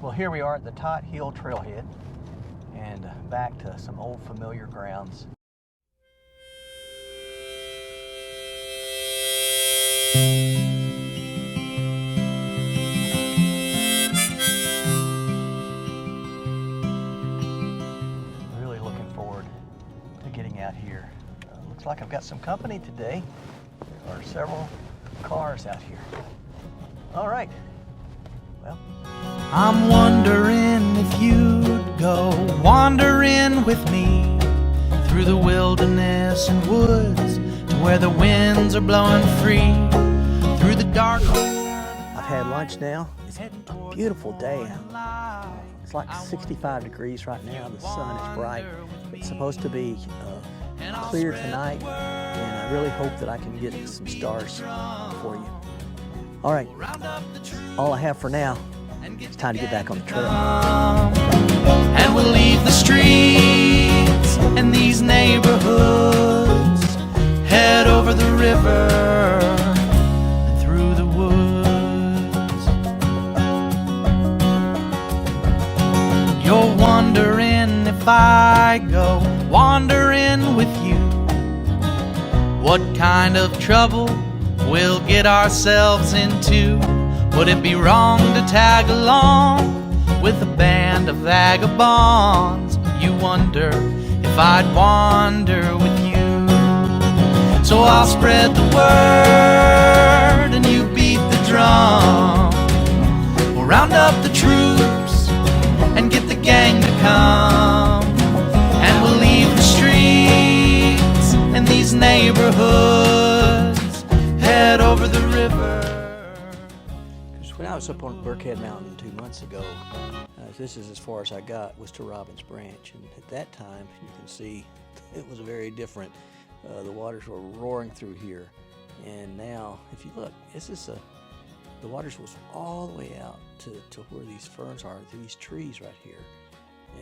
Well, here we are at the Hill Trailhead and back to some old familiar grounds. Really looking forward to getting out here. Looks like I've got some company today. There are several cars out here. All right, well. I'm wondering if you'd go wandering with me through the wilderness and woods to where the winds are blowing free through the dark. I've had lunch now. It's a beautiful day out. It's like 65 degrees right now. The sun is bright. It's supposed to be clear tonight, and I really hope that I can get some stars for you. All right, all I have for now. It's time to get back on the trail. And we'll leave the streets and these neighborhoods, head over the river and through the woods. You're wondering if I go wandering with you, what kind of trouble we'll get ourselves into. Would it be wrong to tag along with a band of vagabonds? You wonder if I'd wander with you. So I'll spread the word and you beat the drum. We'll round up the troops and get the gang to come. And we'll leave the streets and these neighborhoods, head over the river. When I was up on Birkhead Mountain 2 months ago, this is as far as I got, was to Robbins Branch. And at that time, you can see it was very different. The waters were roaring through here. And now, if you look, the waters was all the way out to where these ferns are, to these trees right here.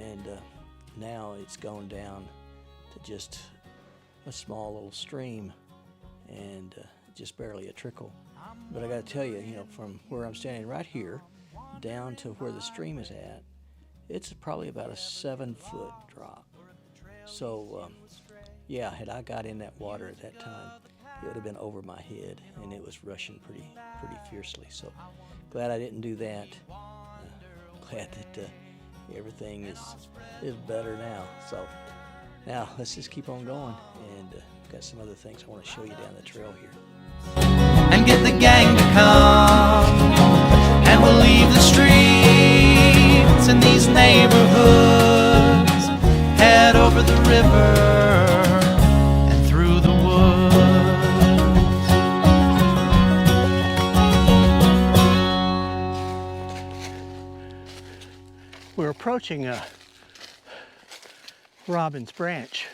And now it's gone down to just a small little stream and just barely a trickle. But I got to tell you, from where I'm standing right here down to where the stream is at, it's probably about a 7-foot drop. So, yeah, had I got in that water at that time, it would have been over my head, and it was rushing pretty fiercely. So, glad I didn't do that. Glad that everything is better now. So, now let's just keep on going, and got some other things I want to show you down the trail here. And get the gang to come, and we'll leave the streets and these neighborhoods, head over the river and through the woods. We're approaching Robbins Branch,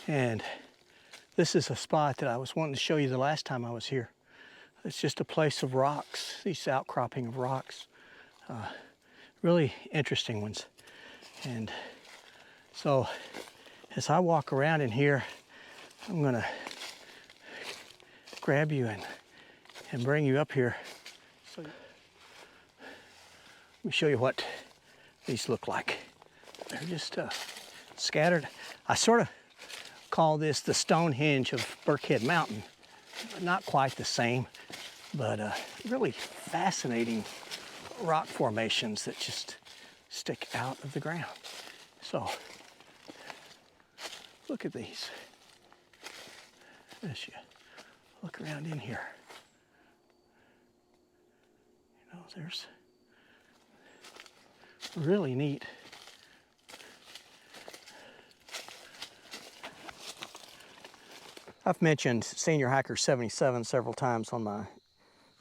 and this is a spot that I was wanting to show you the last time I was here. It's just a place of rocks, these outcropping of rocks. Really interesting ones. And so as I walk around in here, I'm gonna grab you and bring you up here. So let me show you what these look like. They're just scattered. I sort of call this the Stonehenge of Birkhead Mountain. Not quite the same, but really fascinating rock formations that just stick out of the ground. So look at these as you look around in here. There's really neat. I've mentioned Senior Hiker 77 several times on my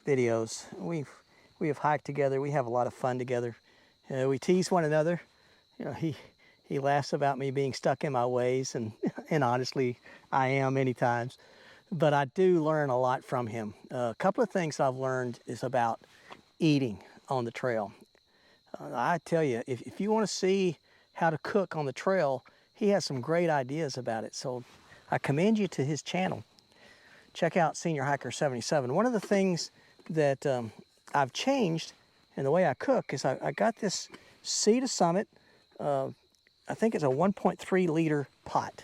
videos. We have hiked together. We have a lot of fun together. We tease one another. He laughs about me being stuck in my ways, and honestly, I am many times. But I do learn a lot from him. A couple of things I've learned is about eating on the trail. I tell you, if you want to see how to cook on the trail, he has some great ideas about it. So I commend you to his channel. Check out Senior Hiker 77. One of the things that I've changed And the way I cook is I got this Sea to Summit, I think it's a 1.3 liter pot.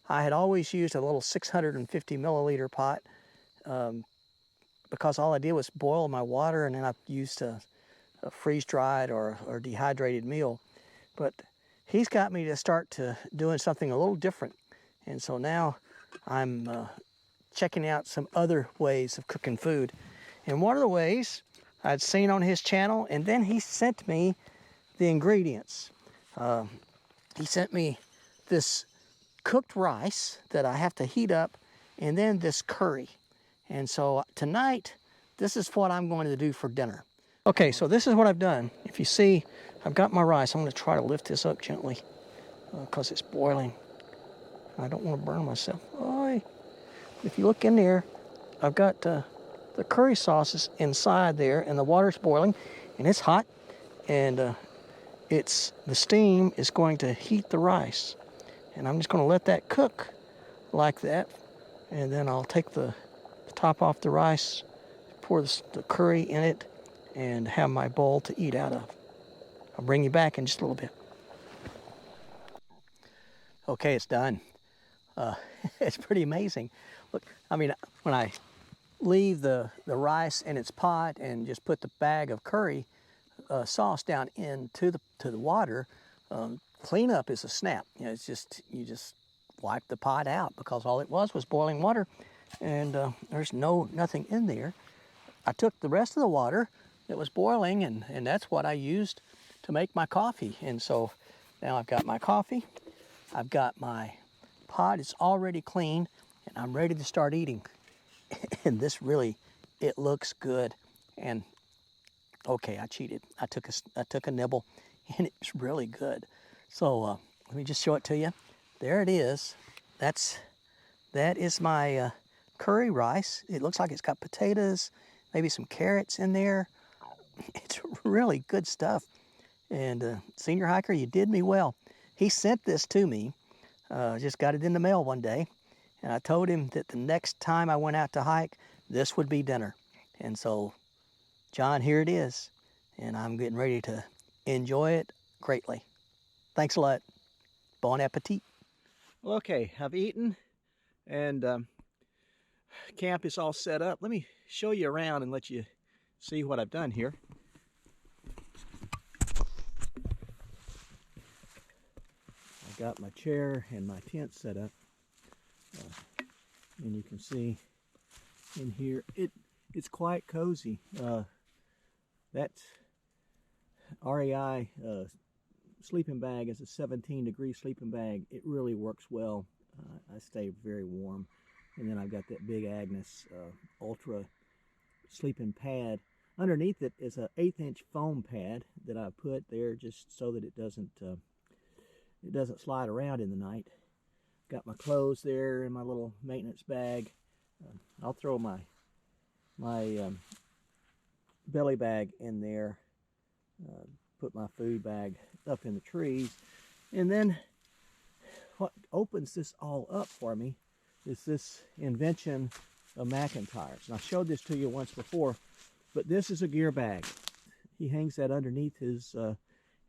I had always used a little 650 milliliter pot because all I did was boil my water, and then I used a freeze-dried or dehydrated meal. But he's got me to start to doing something a little different. And so now I'm checking out some other ways of cooking food. And one of the ways I'd seen on his channel, and then he sent me the ingredients. He sent me this cooked rice that I have to heat up, and then this curry. And so tonight, this is what I'm going to do for dinner. Okay, so this is what I've done. If you see, I've got my rice. I'm going to try to lift this up gently because it's boiling. I don't want to burn myself. Oh, if you look in there, I've got the curry sauces inside there, and the water's boiling, and it's hot, and the steam is going to heat the rice. And I'm just going to let that cook like that, and then I'll take the top off the rice, pour the curry in it, and have my bowl to eat out of. I'll bring you back in just a little bit. Okay, it's done. It's pretty amazing. Look, I mean, when I leave the rice in its pot and just put the bag of curry sauce down into the water, cleanup is a snap. You know, it's just, you just wipe the pot out because all it was boiling water, and there's nothing in there. I took the rest of the water that was boiling, and that's what I used to make my coffee. And so now I've got my coffee, I've got my pot, it's already clean, and I'm ready to start eating. And this really, it looks good. And okay, I cheated. I took a nibble, and it's really good. So let me just show it to you. There it is. That is my curry rice. It looks like it's got potatoes, maybe some carrots in there. It's really good stuff. And Senior Hiker, you did me well. He sent this to me. Just got it in the mail one day. And I told him that the next time I went out to hike, this would be dinner. And so, John, here it is. And I'm getting ready to enjoy it greatly. Thanks a lot. Bon appetit. Okay, I've eaten, and camp is all set up. Let me show you around and let you see what I've done here. I've got my chair and my tent set up. And you can see in here, it's quite cozy. That REI sleeping bag is a 17-degree sleeping bag. It really works well. I stay very warm. And then I've got that big Agnes Ultra sleeping pad. Underneath it is an 1/8-inch foam pad that I put there just so that it doesn't slide around in the night. Got my clothes there in my little maintenance bag. I'll throw my belly bag in there. Put my food bag up in the trees. And then what opens this all up for me is this invention of McIntyre's. And I showed this to you once before, but this is a gear bag. He hangs that underneath his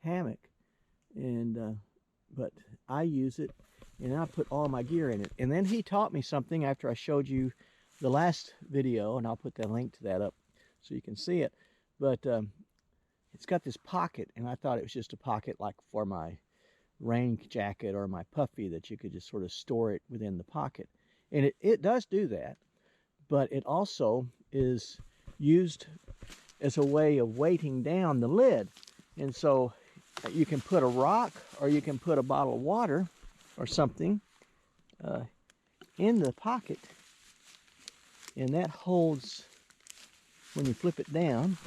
hammock, and but I use it, and I put all my gear in it. And then he taught me something after I showed you the last video, and I'll put that link to that up so you can see it. But it's got this pocket, and I thought it was just a pocket like for my rain jacket or my puffy, that you could just sort of store it within the pocket. And it does do that, but it also is used as a way of weighting down the lid. And so you can put a rock, or you can put a bottle of water or something in the pocket, and that holds, when you flip it down,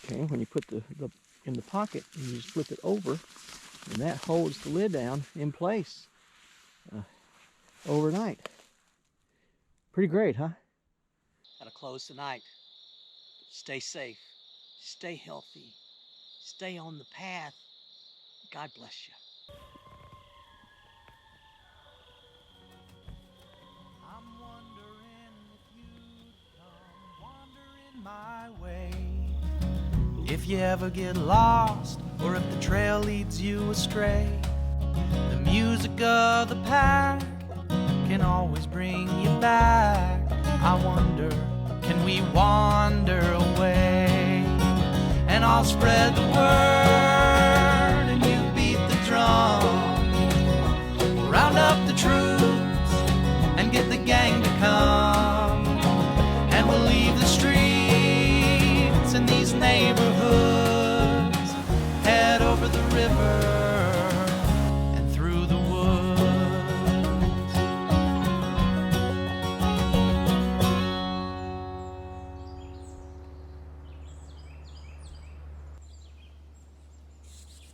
okay, when you put the in the pocket, and you just flip it over, and that holds the lid down in place overnight. Pretty great, huh? Gotta close tonight. Stay safe, stay healthy, stay on the path. God bless you. I'm wondering if you'd come wandering my way. If you ever get lost, or if the trail leads you astray, the music of the pack can always bring you back. I wonder, can we wander away? And I'll spread the word